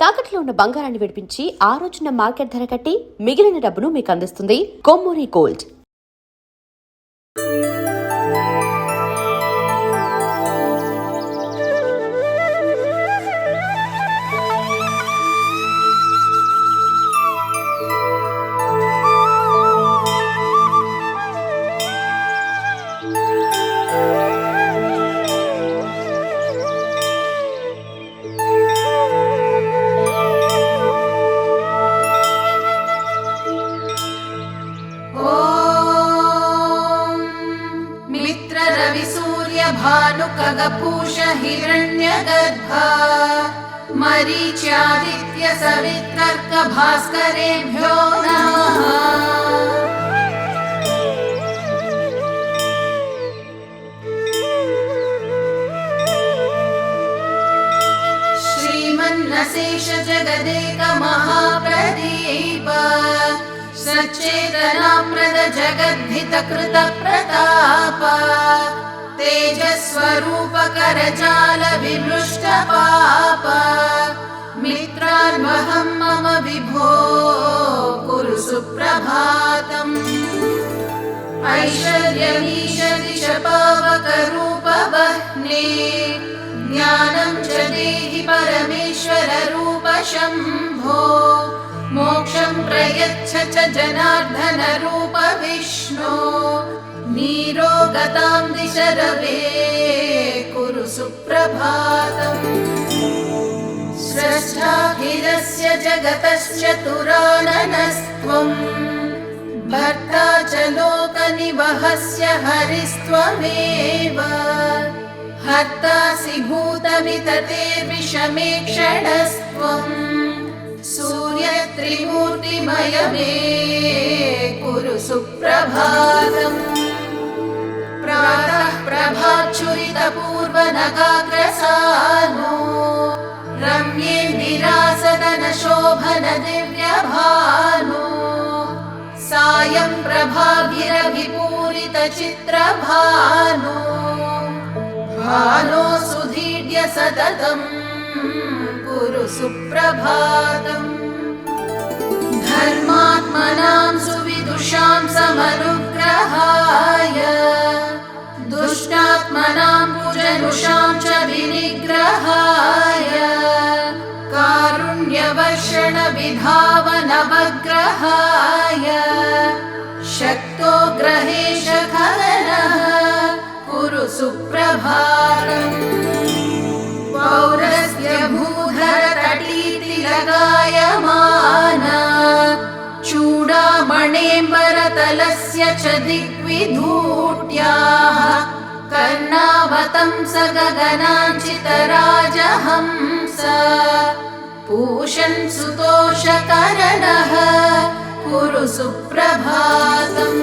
తాకట్లో ఉన్న బంగారాన్ని విడిపించి ఆ రోజున మార్కెట్ ధర కట్టి మిగిలిన డబ్బును మీకు అందిస్తుంది కొమ్మూరి గోల్డ్. भानुकगपूष हिरण्यगर्भा मरीच्यादित्य सवितर्क भास्करेभ्यो नमः। श्रीमन्नशेष जगदेक महाप्रदीप सच्चेतनाप्रद जगद्धित कृत प्रताप तेजस्वरूप करजाल विमृष्ट पाप मित्रान्वहं मम विभो कुरु सुप्रभातम्। ऐश्वर्यमीश पावकरूप वह्ने ज्ञानं च देहि परमेश्वर रूप शम्भो मोक्षं प्रयच्छ च जनार्दन रूप विष्णो नीरोगतां दिश रवे कुरु सुप्रभातम्। स्रष्टाखिलस्य जगतश्चतुराननस्त्वं भर्ता च लोकनिवहस्य हरिस्त्वमेव हर्तासि भूतविततेर्विषमेक्षणस्त्वं सूर्यत्रिमूर्तिमय मे कुरु सुप्रभातम्। प्रातः प्रभाच्छुरितपूर्वनगाग्रसानो रम्येन्दिरासदन शोभन दिव्यभानो सायं प्रभाभिरविपूरित चित्रभानो भानो सुधीड्य सततं कुरु सुप्रभातम्। धर्मात्मनां सुविदुषां समनुग्रहाय दुष्टात्मनां कुजनुषां च विनिग्रहाय कारुण्यवर्षण विधावनवग्रहाय शक्तो ग्रहेश खगनः कुरु सुप्रभातम्। पौरस्य भूधर तटीतिलगायमाना चूडामणेम्बरतलस्य च दिग्विधूट्याः कर्णावतंस गगनाञ्चितराजहंस पूषन् सुतोषकरणः कुरु सुप्रभातम्।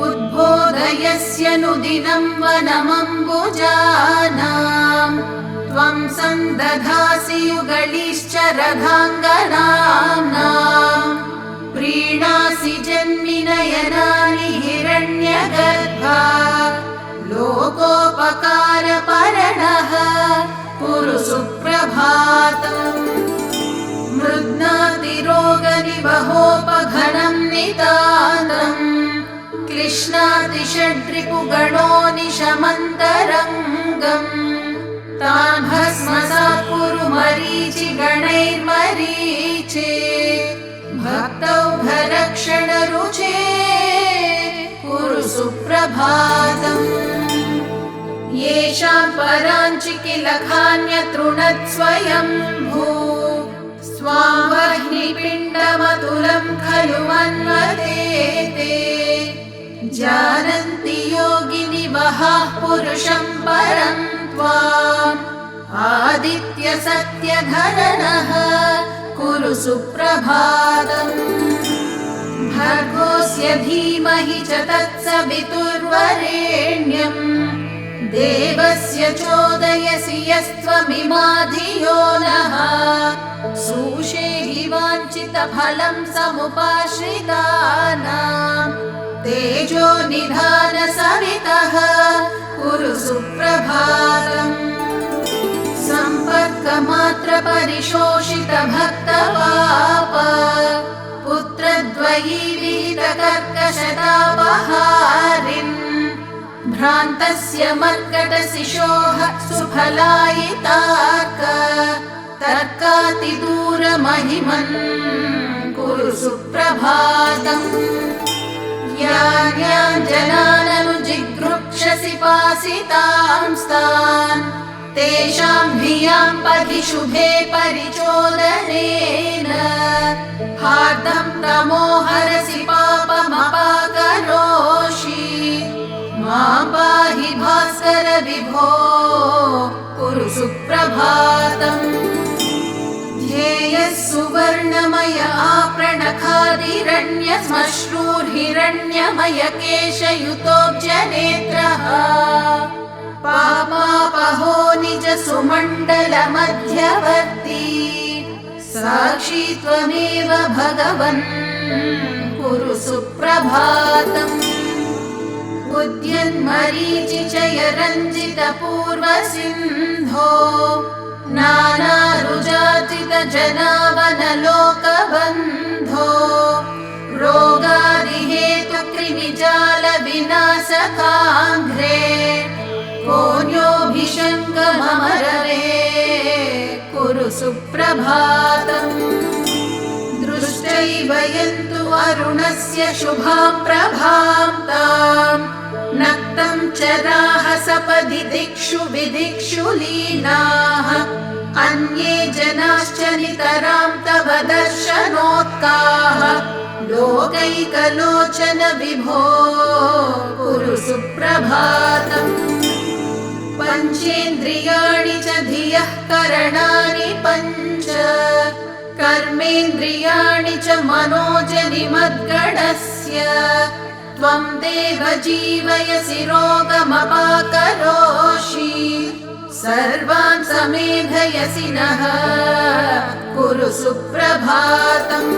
उद्बोधयस्य नुदिनं वनमम्बुजानां त्वं सन्दधासि युगलिश्च रथाङ्गनाम्नां प्रीणासि जन्मिनयनानि हिरण्यगर्भा लोकोपकारपरणः कुरु सुप्रभातम्। मृद्नातिरोगनिवहोपघनं नितान्तम् कृष्णातिषड्रिपुगणो निशमन्तरङ्गम् तान् भस्मसात् कुरु मरीचिगणैर्मरीचे भक्तौघरक्षणरुचे कुरु सुप्रभातम्। येषां पराञ्चिकिलखान्यतृणत्स्वयम्भू स्वां वह्निपिण्डमतुलं खलु मन्वते जानन्ति योगिनि वहाः पुरुषं परं त्वाम् आदित्य सत्यधरणः कुरु सुप्रभातम्। भर्गोऽस्य धीमहि च तत्सवितुर्वरेण्यम् देवस्य चोदयसि यस्त्वमिमा धियो नः सुषेहि वाञ्छितफलं समुपाश्रितानां तेजो निधान सवितः कुरु सुप्रभातम्। सम्पर्क लोकमात्र परिशोषित भक्तपाप पुत्रद्वयी विहितकर्कशतापहारिन् भ्रान्तस्य मर्कटशिशोः सुफलायितार्क तर्कातिदूरमहिमन् कुरु सुप्रभातम् यान् जनाननुजिगृक्षसि पासितांस्तान् तेषां धियां पथि शुभे परिचोदनेन हार्दं तमो हरसि पापमपाकरोषि मां पाहि भास्कर विभो कुरु सुप्रभातम् ध्येयः सुवर्णमय आपृणखादिरण्यश्मश्रूर्हिरण्यमय केशयुतोऽब्जनेत्रः पापापहो निज सुमण्डल मध्यवर्ती साक्षी त्वमेव भगवन् कुरु सुप्रभातम् उद्यन्मरीचिचय रञ्जित पूर्वसिन्धो नानारुजाचित जनावनलोकबन्धो रोगादिहेतु कृमिजाल विनाशकाङ्घ्रे कोऽन्योऽभिषङ्गमरवे कुरु सुप्रभातम् दृष्टैव यन्तु अरुणस्य शुभां प्रभां ताम् नक्तं चराः सपदि दिक्षु विदिक्षु लीनाः अन्ये जनाश्च नितरां तव दर्शनोत्काः लोकैकलोचन विभो कुरु सुप्रभातम् पञ्चेन्द्रियाणि च धियः करणानि पञ्च कर्मेन्द्रियाणि च मनोजनि मद्गणस्य त्वं देव जीवयसि रोगमपाकरोषि सर्वान् समेधयसि नः कुरु सुप्रभातम्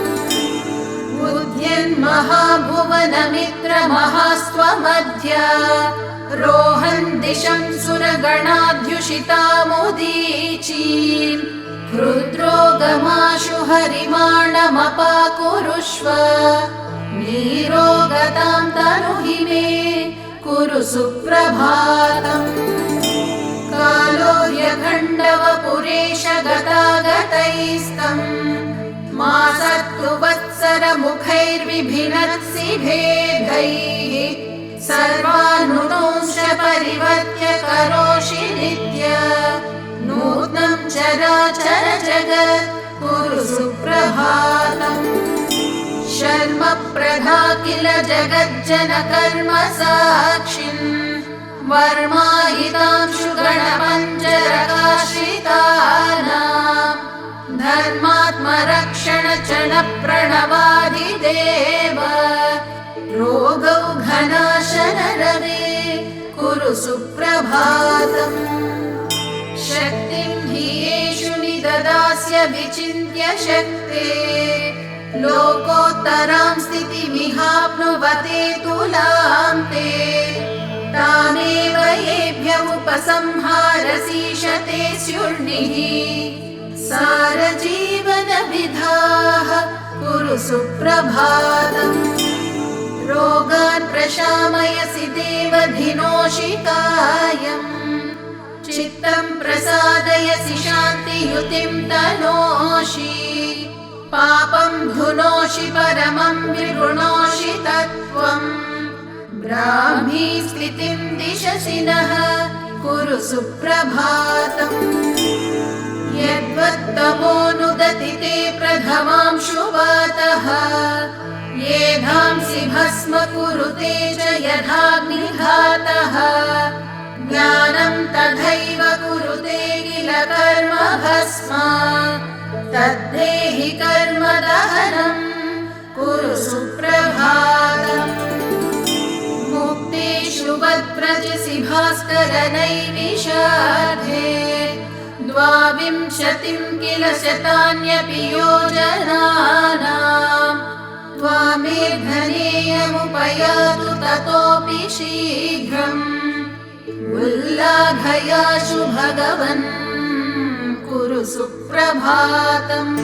उद्यन्महाभुवनमित्रमहास्त्वमध्य रोहन् दिशं सुरगणाध्युषितामुदीचीम् हृद्रोगमाशु हरिमाणमपाकुरुष्व नीरोगतां तनुहि मे कुरु सुप्रभातम् कालो ह्यखण्डवपुरेश गतागतैस्तम् मासत्तु वत्सरमुखैर्विभिनत्सि भेदैः सर्वानुदंश परिवर्त्य करोषि नित्य नूत्नं चराचर जगत् कुरु सुप्रभातम् शर्म प्रधा किल जगज्जनकर्म साक्षिन् वर्मायितांशु गणपञ्चरकाश्रितानां धर्मात्मरक्षण चण प्रणवादिदेव रोगौघनाशन रवे कुरु सुप्रभातम् शक्तिं हि येषु निददास्य विचिन्त्य शक्ते लोकोत्तरां स्थितिमिहाप्नुवते तुलां ते तामेव येभ्य उपसंहारसीशते स्युर्निः सारजीवनविधाः कुरु सुप्रभातम् रोगान् प्रशामयसि देवधिनोषिकायम् चित्तं प्रसादयसि शान्तियुतिं तनोषि पापं धुनोषि परमं विगुणोषि तत्त्वम् ब्राह्मी स्थितिं दिशसि नः कुरु सुप्रभातम् यद्वत्तमोऽनुदति ते प्रथमांशु वातः येधांसि भस्म कुरुते च यथाग्निघातः ज्ञानं तथैव कुरुते किल कर्म भस्म तद्धेहि कर्म दहनं कुरु सुप्रभातम् मुक्तेषु वद्व्रजसि भास्कर नैमिषार्धे द्वाविंशतिं किल शतान्यपि योजनानां त्वामेधनेयमुपयातु ततोऽपि शीघ्रम् उल्लाघयाशु भगवन् कुरु सुप्रभातम्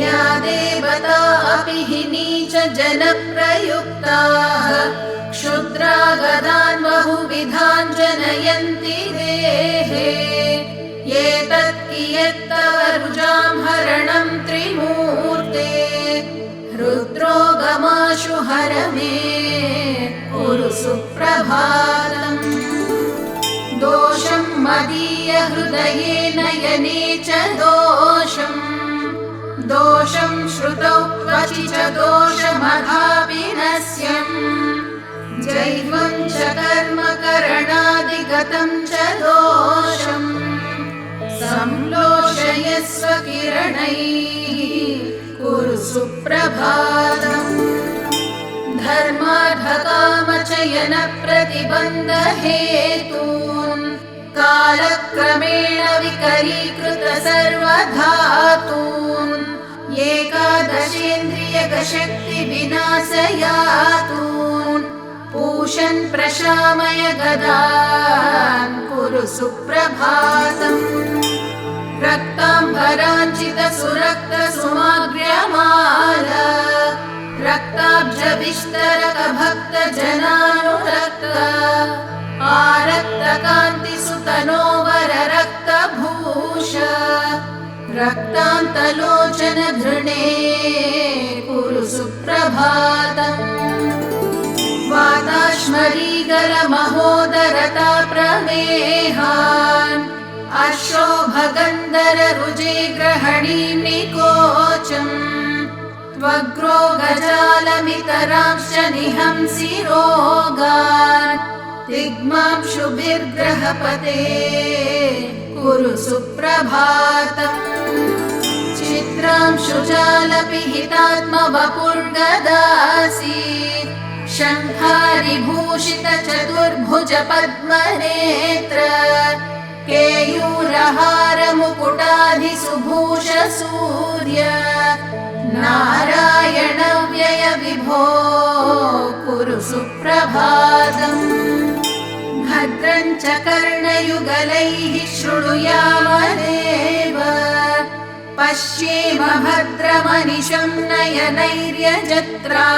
या देवता अपि हि नीच जनप्रयुक्ताः क्षुद्रा गदान् बहुविधान् जनयन्ति देहे एतत् कियत्तव रुजां हरणं त्रिमूर्ते रुद्रोगमाशु हर मे कुरु सुप्रभातम् दोषं मदीय हृदये नयने च दोषं श्रुतौ क्वचि च दोषमधापिनस्यम् जैवं च कर्म करणादिगतं च दोषम् संलोषयस्व किरणैः कुरु सुप्रभातम् धर्मार्थकामचयनप्रतिबन्धहेतून् कालक्रमेण विकरीकृत सर्वधातून् एकादशेन्द्रियगशक्तिविनाशयातून् पूषन् प्रशामय गदान् कुरु सुप्रभातम् रक्ताम्बराञ्चित सुरक्त सुमाग्र्यमाला रक्ताब्जविस्तरक भक्त जनानुरक्त आरक्त कान्ति सुतनोवर रक्तभूष रक्तान्तलोचन धृणे कुरु सुप्रभातम् वाताश्मरीगर महोदरता प्रमेहान् अशोभगन्धर रुजे ग्रहणीं निकोचम् त्वग्रो गजालमितरांश्च निहंसि रोगान् दिग्मांशुभिर्ग्रहपते कुरु सुप्रभातम् चित्रांशुजालपिहितात्मवपुर्गदासि शङ्खारिभूषित चतुर्भुज पद्मनेत्र केयूरहार मुकुटाधिसुभूष सूर्य नारायण व्यय विभो कुरु सुप्रभातम् भद्रं च कर्णयुगलैः शृणुयामदेव पश्येम भद्रमनिशं नयनैर्यजत्राः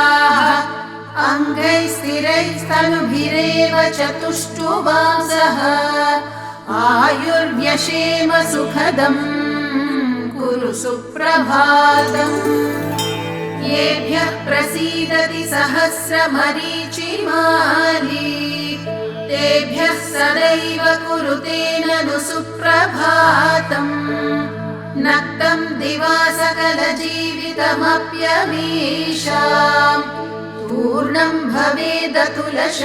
अङ्गैस्थिरैस्तनुभिरेव चतुष्टुवांसः आयुर्व्यशेम सुखदम् कुरु सुप्रभातम् येभ्यः प्रसीदति सहस्रमरीचिमाली तेभ्यः सदैव कुरुते ननु सुप्रभातम् नक्तं दिवा सकलजीवितमप्यमीषाम् पूर्णं भवेदतुलशान्ति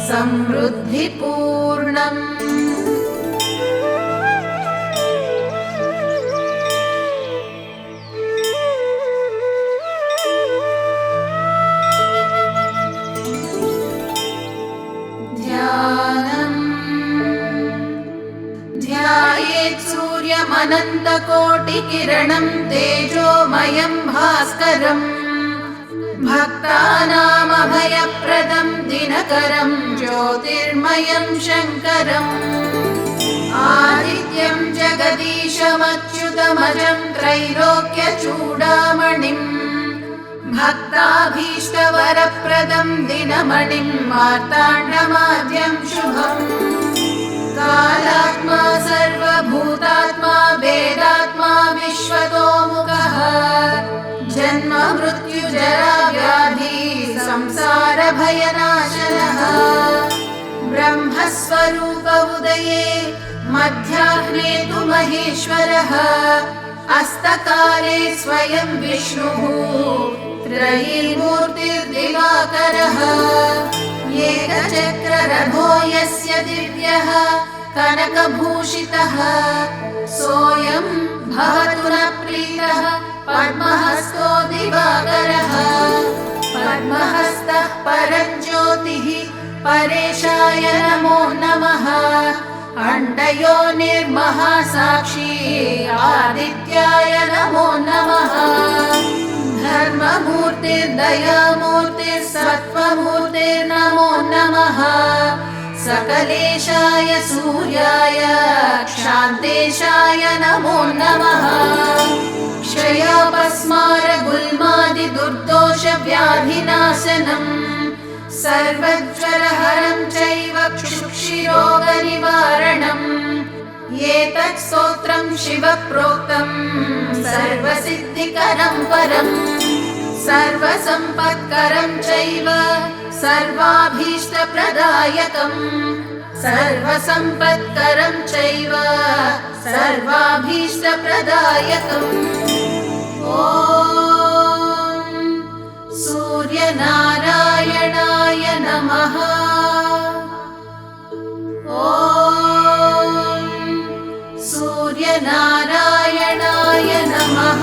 समृद्धिपूर्णम् ध्यायेत् सूर्यमनन्तकोटिकिरणं तेजोमयं भास्करम् भक्तानामभयप्रदं दिनकरं ज्योतिर्मयं शङ्करम् आदित्यं जगदीशमच्युतमजं त्रैलोक्यचूडामणिम् भक्ताभीष्टवरप्रदं दिनमणिं मार्ताण्डमाद्यं शुभम् कालात्मा सर्वभूतात्मा वेदात्मा विश्वतोमुखः जन्म मृत्यु जरा व्याधि संसार भयनाशनः ब्रह्मस्वरूप उदये मध्याह्ने तु महेश्वरः अस्तकाले स्वयं विष्णुः त्रयीमूर्तिर्दिवाकरः एकचक्ररथो यस्य दिव्यः कनकभूषितः सोऽयं भवतु न प्रीतः पद्महस्तो दिवाकरः पद्महस्तः परज्योतिः परेशाय नमो नमः अण्डयोनिर्महासाक्षी आदित्याय नमो नमः धर्ममूर्तिर्दयामूर्तिर्सत्त्वमूर्तिर्नमो नमः सकलेशाय सूर्याय शान्तेशाय नमो नमः। क्षयापस्मारगुल्मादिदुर्दोषव्याधिनाशनम् सर्वज्वरहरं चैव क्षुक्षिरोगनिवारणम्। एतत् स्तोत्रं शिवप्रोक्तं सर्वसिद्धिकरं परम् सर्वसम्पत्करं चैव सर्वाभीष्टप्रदायकम् सर्वसम्पत्करं चैव सर्वाभीष्टप्रदायकम्। ॐ सूर्यनारायणाय नमः। ॐ सूर्यनारायणाय नमः।